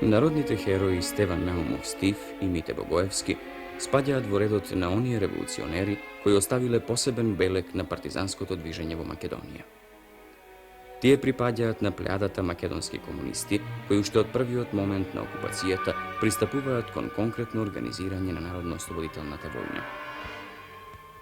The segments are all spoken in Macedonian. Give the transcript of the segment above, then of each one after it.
Народните херои Стеван Наумов Стив и Мите Богоевски спаѓаат во редот на оние револуционери кои оставиле посебен белег на партизанското движење во Македонија. Тие припаѓаат на плеадата македонски комунисти кои уште од првиот момент на окупацијата пристапуваат кон конкретно организирање на народно-ослободителната војна.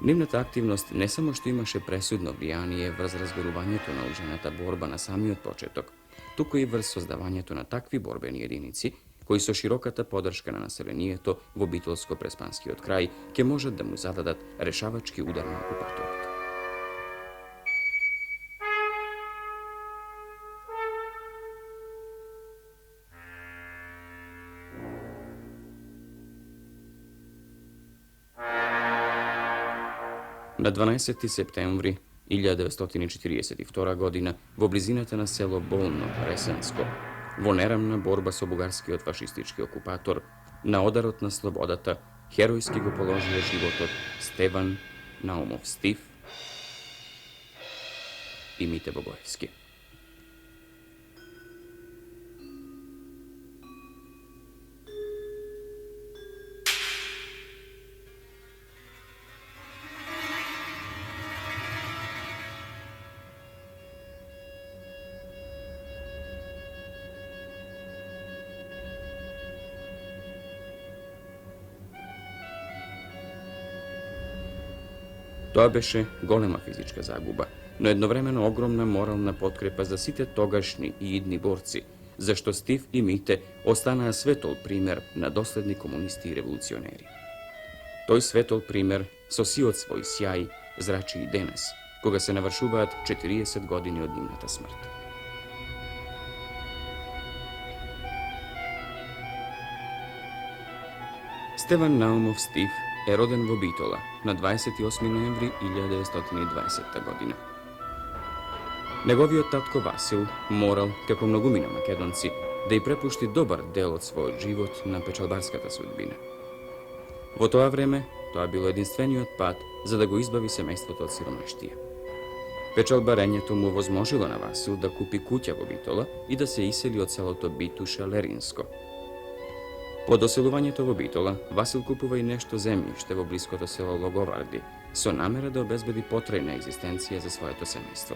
Нивната активност не само што имаше пресудно влијание врз разгорувањето на ужената борба на самиот почеток, туку и врз создавањето на такви борбени единици кои со широката поддршка на населението во Битолско-Преспанскиот крај ќе можат да му зададат решавачки удар на окупаторот. На 12. септември 1942 година во близината на село Болно, Ресенско, во нерамна борба со бугарскиот фашистички окупатор, на ударот на слободата, херојски го положиле животот Стеван Наумов Стив и Мите Богоевски. Тоа беше голема физичка загуба, но едновремено огромна морална подкрепа за сите тогашни и идни борци, зашто Стив и Мите останаа светол пример на доследни комунисти и револуционери. Тој светол пример со сиот свој сјај зрачи и денес, кога се навршуваат 40 години од нивната смрт. Стеван Наумов Стив е роден во Битола на 28 ноември 1920 година. Неговиот татко Васил морал, како многумина македонци, да ја препушти добар дел од својот живот на печалбарската судбина. Во тоа време, тоа било единствениот пат за да го избави семејството од сиромаштија. Печалбарењето му возможило на Васил да купи куќа во Битола и да се исели од селото Битуша Леринско. По доселувањето во Битола, Васил купува и нешто земјиште во блиското село Логоварди, со намера да обезбеди потрајна екзистенција за своето семејство.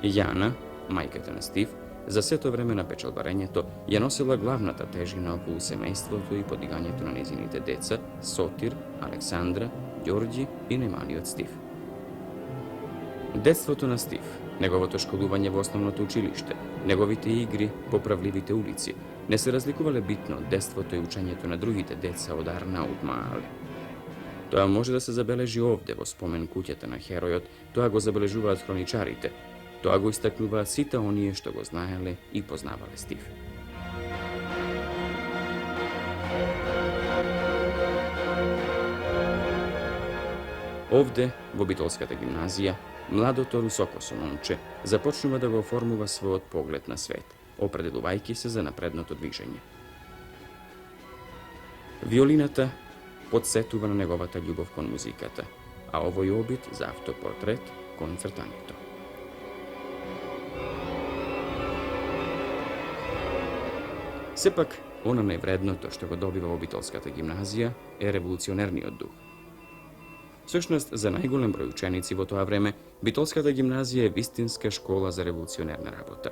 Јана, мајката на Стив, за сето време на печалбарењето ја носила главната тежина околу семејството и подигањето на незините деца Сотир, Александра, Ѓорѓи и немалиот Стив. Детството на Стив, неговото школување во основното училиште, неговите игри по правливите улици, не се разликувале битно од детството и учењето на другите деца од Арнаут Маале. Тоа може да се забележи овде во спомен куќата на херојот, тоа го забележуваат хроничарите, тоа го истакнуваат сите оние што го знаеле и познавале Стив. Овде, во Битолската гимназија, младото русокосо момче започнува да го оформува својот поглед на свет, определувајќи се за напредното движење. Виолината подсетува на неговата љубов кон музиката, а овој обид за автопортрет кон цртањето. Сепак, она највредното што го добива во Битолската гимназија е револуционерниот дух. Всушност, за најголем број ученици во тоа време, Битолската гимназија е вистинска школа за револуционерна работа.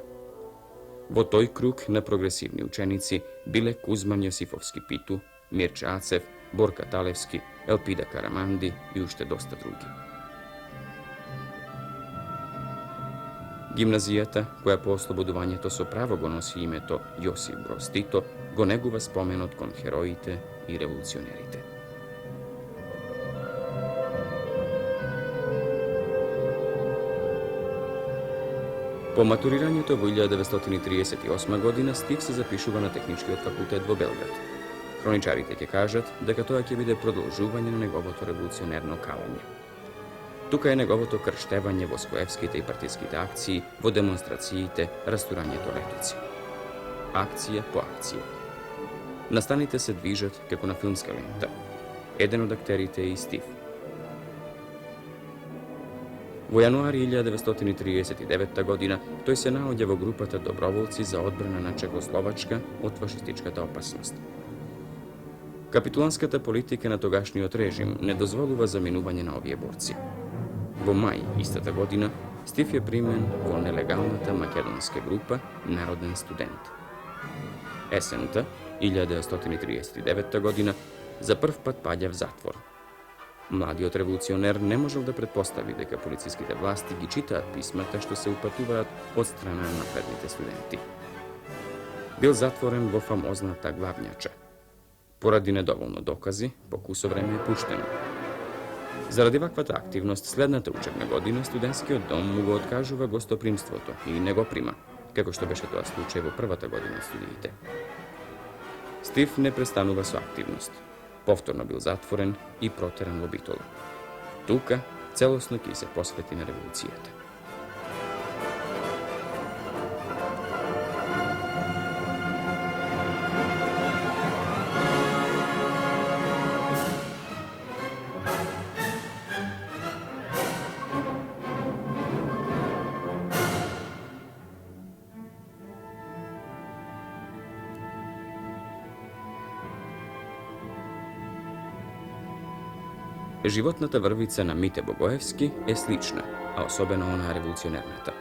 Во тој круг на прогресивни ученици биле Кузман Јосифовски Питу, Мирче Ацев, Борка Талевски, Елпида Караманди и уште доста други. Гимназијата, која по ослободувањето со право го носи името Јосиф Броз Тито, го негува споменот кон хероите и револуционерите. По матурирањето во 1938 година Стив се запишува на Техничкиот факултет во Белград. Хроничарите ќе кажат дека тоа ќе биде продолжување на неговото револуционерно калење. Тука е неговото крштевање во скоевските и партиските акции, во демонстрациите, растурањето летоци. Акција по акција. Настаните се движат како на филмска лента. Еден од актерите е и Стив. Во јануари 1939 година тој се наоѓа во групата доброволци за одбрана на Чехословачка од фашистичката опасност. Капитуланската политика на тогашниот режим не дозволува заминување на овие борци. Во мај истата година Стив е примен во нелегалната македонска група Народен студент. Есента 1939 година за прв пат паѓа в затвор. Младиот револуционер не можел да предпостави дека полициските власти ги читаат писмата што се упатуваат од страна на напредните студенти. Бил затворен во фамозната главњача. Поради недоволно докази, по кусо време е пуштен. Заради ваквата активност, следната учебна година студентскиот дом му го откажува гостопримството и не го прима, како што беше тоа случај во првата година од студиите. Стив не престанува со активност. Повторно бил затворен и протеран во Битола. Тука целосно ќе се посвети на револуцијата. Животната врвица на Мите Богоевски е слична, а особено онаа револуционерната.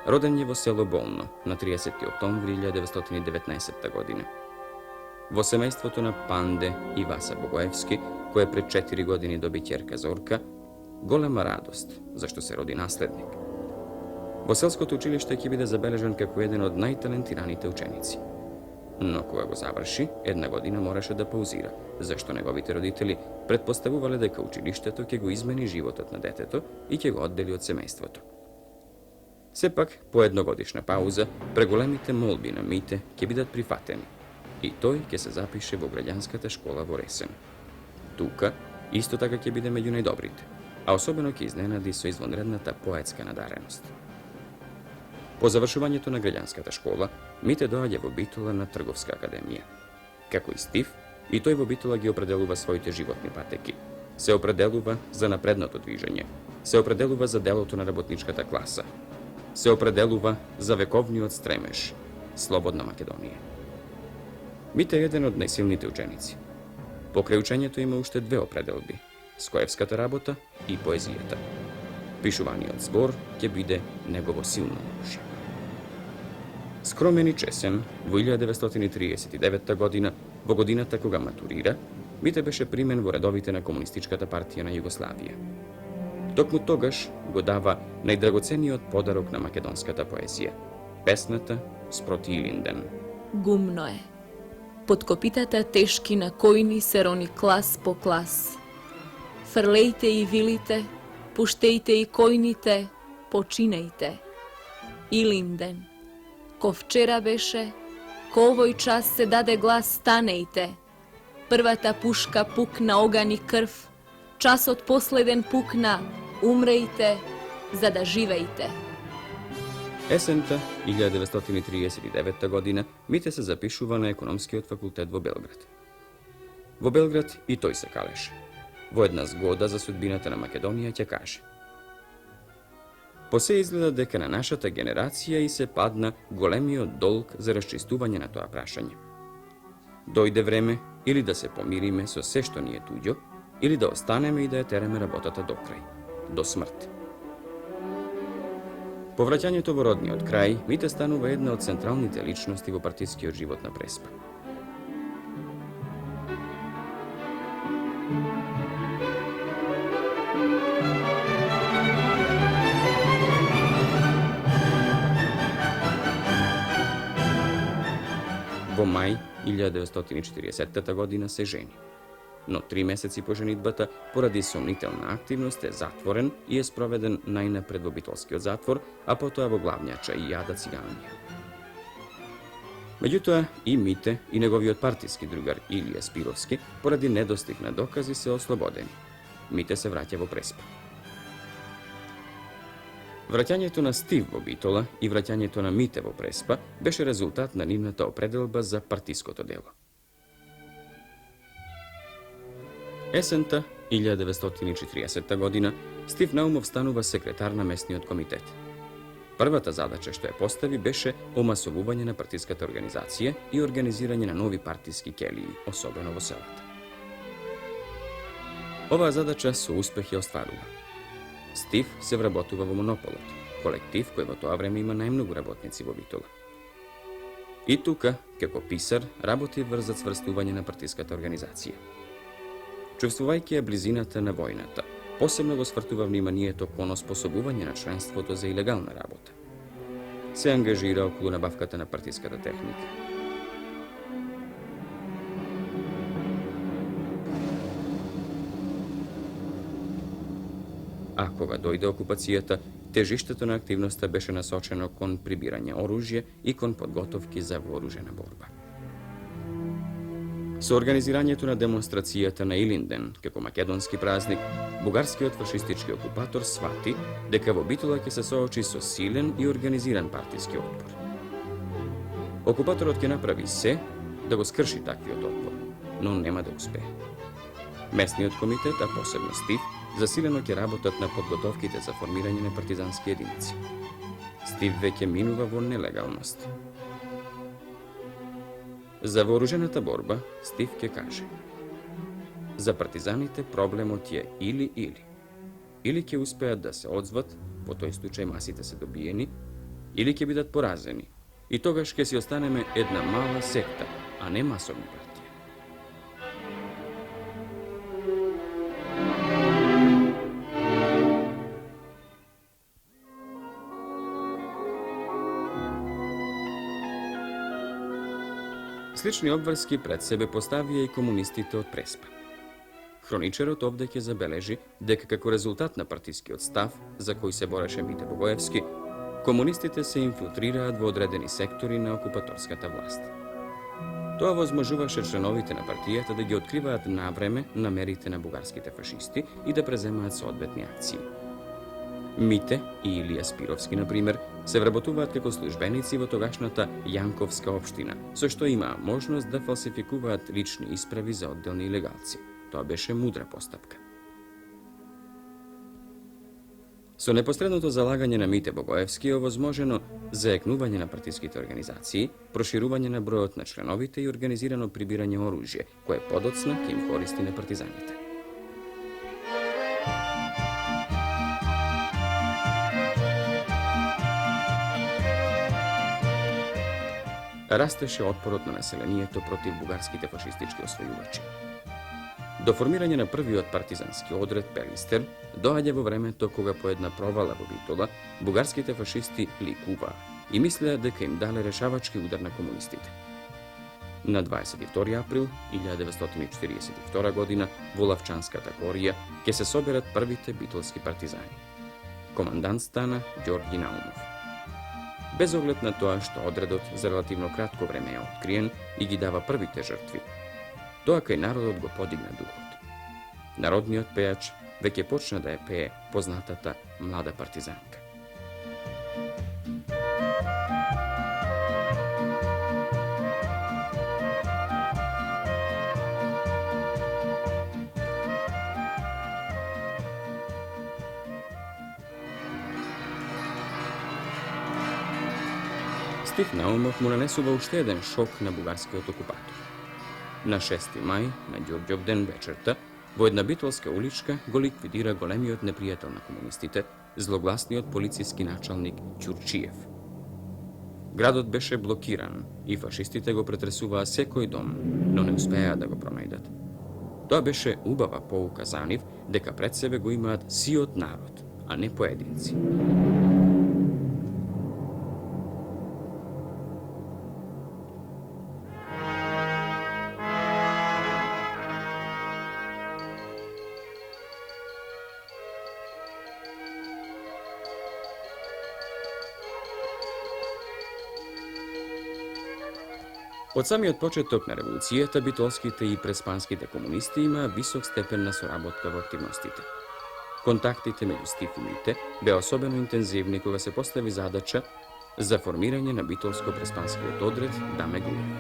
Роден е во село Болно на 30. октомври 1919 година. Во семејството на Панде и Васа Богоевски, кој пред 4 години доби ќерка Зорка, голема радост, зашто се роди наследник. Во селското училиште ќе биде забележан како еден од најталентираните ученици. Но кога го заврши, една година мораше да паузира, зашто неговите родители предпоставувале дека училиштето ќе го измени животот на детето и ќе го оддели од семејството. Сепак, по едногодишна пауза, преголемите молби на Мите ќе бидат прифатени и тој ќе се запише во граѓанската школа во Ресен. Тука, исто така ќе биде меѓу најдобрите, а особено ќе изненади со извонредната поетска надареност. По завршувањето на граѓанската школа, Мите доаѓа во Битола на Трговска академија. Како и Стив, и тој во Битола ги определува своите животни патеки. Се определува за напредното движење, се определува за делото на работничката класа, се определува за вековниот стремеж, слободна Македонија. Мите е еден од најсилните ученици. Покрај учењето има уште две определби – скоевската работа и поезијата. Пишуваниот збор ќе биде негово силно оружје. Скромен и чесен, во 1939 година, во годината кога матурира, Мите беше примен во редовите на Комунистичката партија на Југославија. Токму тогаш го дава најдрагоцениот подарок на македонската поезија – песната Спроти Илинден. Гумно е. Под копитата тешки на којни се рони клас по клас. Фрлејте и вилите, пуштејте и којните, починејте. Илинден. Ко вчера беше, ко овој час се даде глас станејте. Првата пушка пукна оган и крв, часот последен пукна, умрејте, за да живејте. Есента 1939 година Мите се запишува на економскиот факултет во Белград. Во Белград и тој се калеше. Во една згода за судбината на Македонија ќе каже: По се изгледа дека на нашата генерација и се падна големиот долг за расчистување на тоа прашање. Дојде време или да се помириме со се што ни е туѓо, или да останеме и да ја тереме работата до крај, до смрт. По враќањето во родниот крај, Мите станува една од централните личности во партискиот живот на Преспа. Во мај 1940 година се жени, но 3 месеци по женитбата, поради сомнителна активност е затворен и е спроведен најнапред во битолскиот затвор, а потоа во главњача и Јада Циганија. Меѓутоа, и Мите и неговиот партиски другар Илија Спировски, поради недостиг на докази, се ослободени. Мите се враќа во Преспа. Враќањето на Стив во Битола и враќањето на Мите во Преспа беше резултат на нивната определба за партиското дело. Есента 1940 godina Steve Naumov станува секретар на местниот комитет. Првата задача што ја постави беше омасовување на партиската организација и организирање на нови партиски келии, особено во селата. Оваа задача со успех ја остварува. Стив се вработува во Монополот, колектив кој во тоа време има најмногу работници во Битола. И тука, како писар, работи врз цврстување на партиската организација. Чувствувајќи ја близината на војната, посебно го свртува вниманието кон оспособување на членството за илегална работа. Се ангажира околу набавката на партиската техника. А кога дојде окупацијата, тежиштето на активноста беше насочено кон прибирање оружје и кон подготовки за вооружена борба. Со организирањето на демонстрацијата на Илинден, како македонски празник, бугарскиот фашистички окупатор свати дека во Битола ќе се соочи со силен и организиран партиски отпор. Окупаторот ќе направи се да го скрши таквиот отпор, но нема да успее. Местниот комитет, а посебно Стив, засилено ќе работат на подготовките за формирање на партизански единици. Стив веќе минува во нелегалност. За вооружената борба, Стив ќе каже: за партизаните проблемот е или. Или ќе успеат да се одзват, во тој случај масите се добиени, или ќе бидат поразени, и тогаш ќе си останеме една мала секта, а не масовна партија. Слични обврски пред себе поставија и комунистите од Преспа. Хроничарот овде ќе забележи дека како резултат на партискиот став, за кој се бореше Мите Богоевски, комунистите се инфилтрираат во одредени сектори на окупаторската власт. Тоа возможуваше членовите на партијата да ги откриваат навреме намерите на бугарските фашисти и да преземаат соодветни акции. Мите и Илија Спировски, например, се вработуваат како службеници во тогашната Јанковска општина, со што имаа можност да фалсификуваат лични исправи за одделни илегалци. Тоа беше мудра постапка. Со непосредното залагање на Мите Богоевски е овозможено заекнување на партиските организации, проширување на бројот на членовите и организирано прибирање оружје, кое подоцна ќе им користи на партизаните. Растеше отпорот на населението против бугарските фашистички освојувачи. До формирање на првиот партизански одред Пелистер доаѓа во времето кога по една провала во Битола бугарските фашисти ликуваа и мислеа дека им дале решавачки удар на комунистите. На 22 април 1942 година во Лавчанската корија ќе се соберат првите битолски партизани. Командант стана Ѓорѓи Наумов. Без оглед на тоа што одредот за релативно кратко време е откриен и ги дава првите жртви, тоа кај народот го подигна духот. Народниот пејач веќе почна да ја пее познатата Млада партизанка. Стив Наумов му нанесува уште еден шок на бугарскиот окупатор. На 6 мај, на Ѓорѓов ден вечерта, во една битолска уличка го ликвидира големиот непријател на комунистите, злогласниот полициски началник Ќурчиев. Градот беше блокиран и фашистите го претресуваа секој дом, но не успеа да го пронајдат. Тоа беше убава поука за нив дека пред себе го имаат сиот народ, а не поединци. Од самиот почеток на револуцијата, битолските и преспанските комунисти имаа висок степен на соработка во активностите. Контактите меѓу Стив и Мите беа особено интензивни кога се постави задача за формирање на битолско-преспанскиот одред Даме Груев.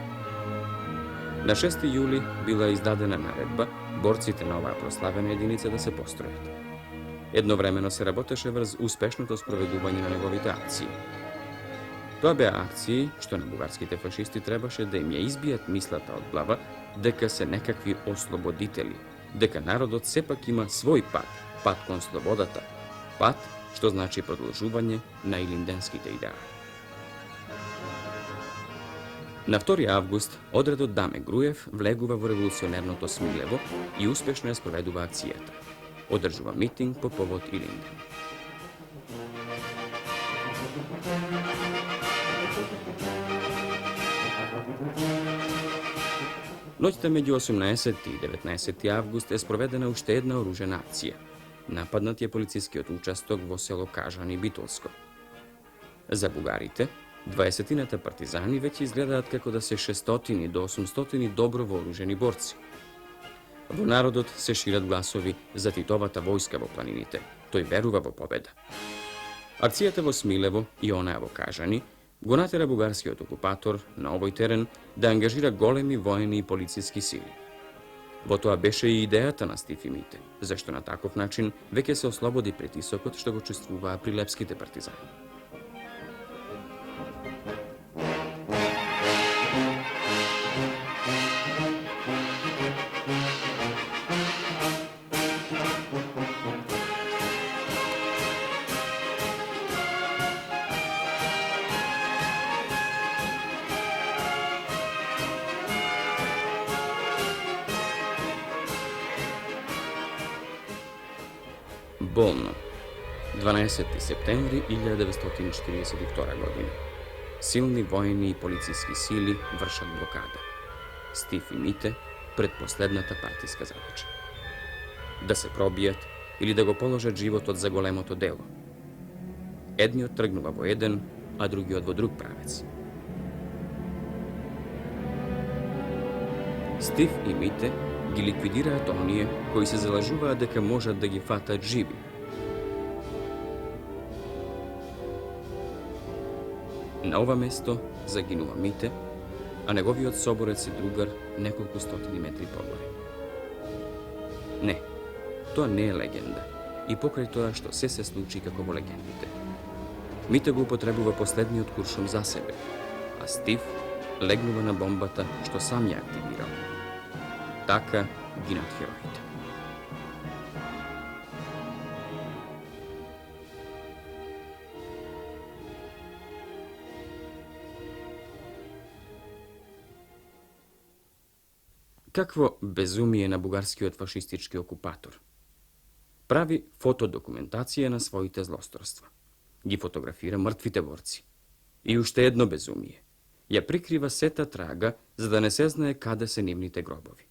На 6 јули била издадена наредба борците на оваа прославена единица да се постројат. Едновремено се работеше врз успешното спроведување на неговите акции. Тоа беа акции што на бугарските фашисти требаше да им ја избијат мислата од глава дека се некакви ослободители, дека народот сепак има свој пат кон слободата, пат што значи продолжување на илинденските идеали. На 2 август одредот Даме Груев влегува во револуционерното Смилево и успешно ја спроведува акцијата. Одржува митинг по повод Илинден. Ноќта меѓу 18 и 19 август е спроведена уште една оружена акција. Нападнат е полицискиот участок во село Кажан и Битолско. За бугарите, 20-тината партизани веќе изгледаат како да се 600 до 800 добро вооружени борци. Во народот се шират гласови за Титовата војска во планините. Тој верува во победа. Акцијата во Смилево и онаа во Кажани го натера бугарскиот окупатор на овој терен да ангажира големи воени и полициски сили. Во тоа беше и идејата на Стиф и Мите, зашто на таков начин веќе се ослободи притисокот што го чувствуваа прилепските партизани. Болно. 12 септември 1942 година. Силни воени и полициски сили вршат блокада. Стиф и Мите пред последната партиска задача. Да се пробијат или да го положат животот за големото дело. Едниот тргнува во еден, а другиот во друг правец. Стиф и Мите ги ликвидираат оние кои се залажуваат дека можат да ги фатат живи. На ова место загинува Мите, а неговиот соборец и другар неколку стотини метри погоре. Не, тоа не е легенда, и покрај тоа што се случи како во легендите. Мите го употребува последниот куршум за себе, а Стив легнува на бомбата што сам ја активирал. Така гинат хероите. Какво безумие на бугарскиот фашистички окупатор. Прави фотодокументација на своите злосторства. Ги фотографира мртвите борци. И уште едно безумие. Ја прикрива сета трага за да не се знае каде се нивните гробови.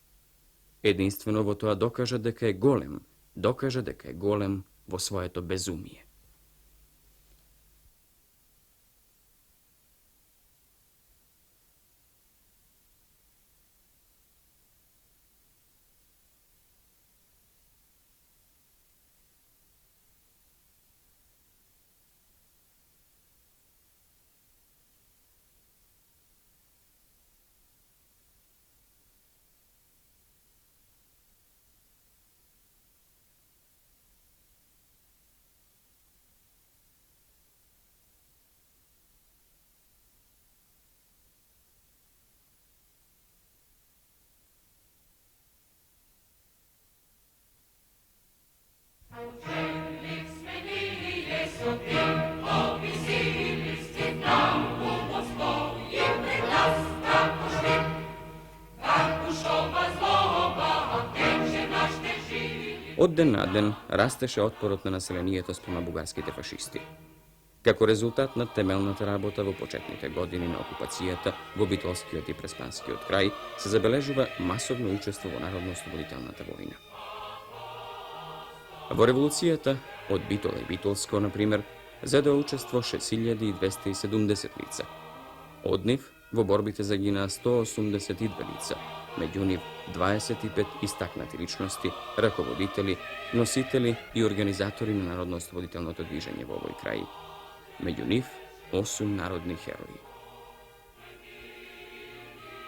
Единствено во тоа докажа дека е голем во своето безумие. Од ден на ден растеше отпорот на населението спрема бугарските фашисти. Како резултат на темелната работа во почетните години на окупацијата во Битолскиот и Преспанскиот крај се забележува масовно учество во Народно-ослободителната војна. Во револуцијата од Битола и Битолско, например, зедоа учество 6270 лица. Од нив во борбите загинаа 182 лица, меѓу нив 25 истакнати личности, раководители, носители и организатори на Народно-ослободителното движење во овој крај. Меѓу нив 8 народни херои.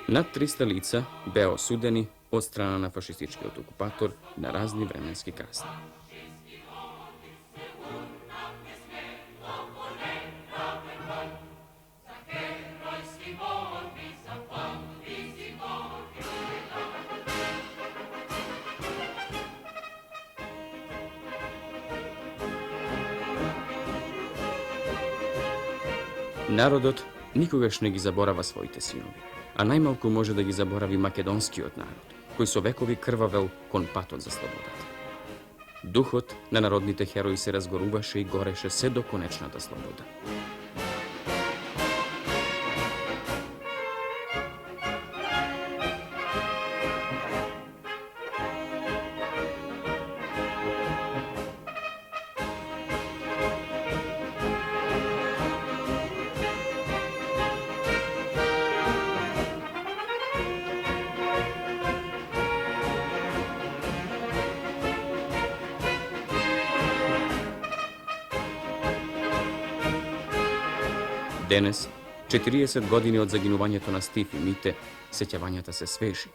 Над 300 лица беа осудени od strana na fašistički okupator na razni vremenski kasni. Narodot nikogaš ne gi zaborava svojite sinovi, a najmalko može da gi zaboravi makedonski od narod, koji su vekovi krvavel kon patot za slobodat. Duhot na narodните heroji se razgoruvaše i goreše sve do konečната sloboda. Денес, 40 години од загинувањето на Стив и Мите, сеќавањата се свежи.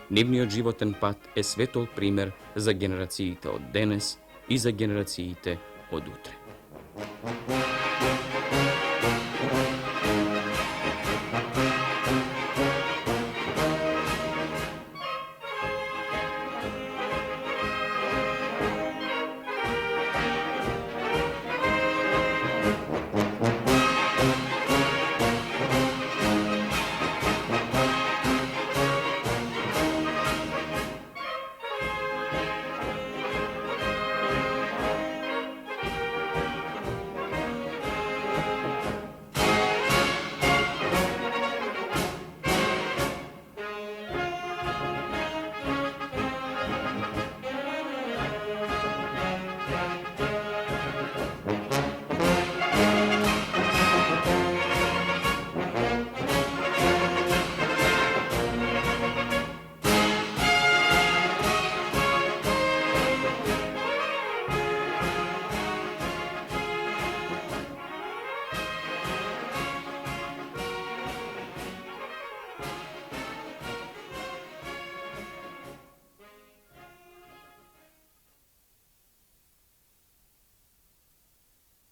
Нивниот животен пат е светол пример за генерациите од денес и за генерациите од утре.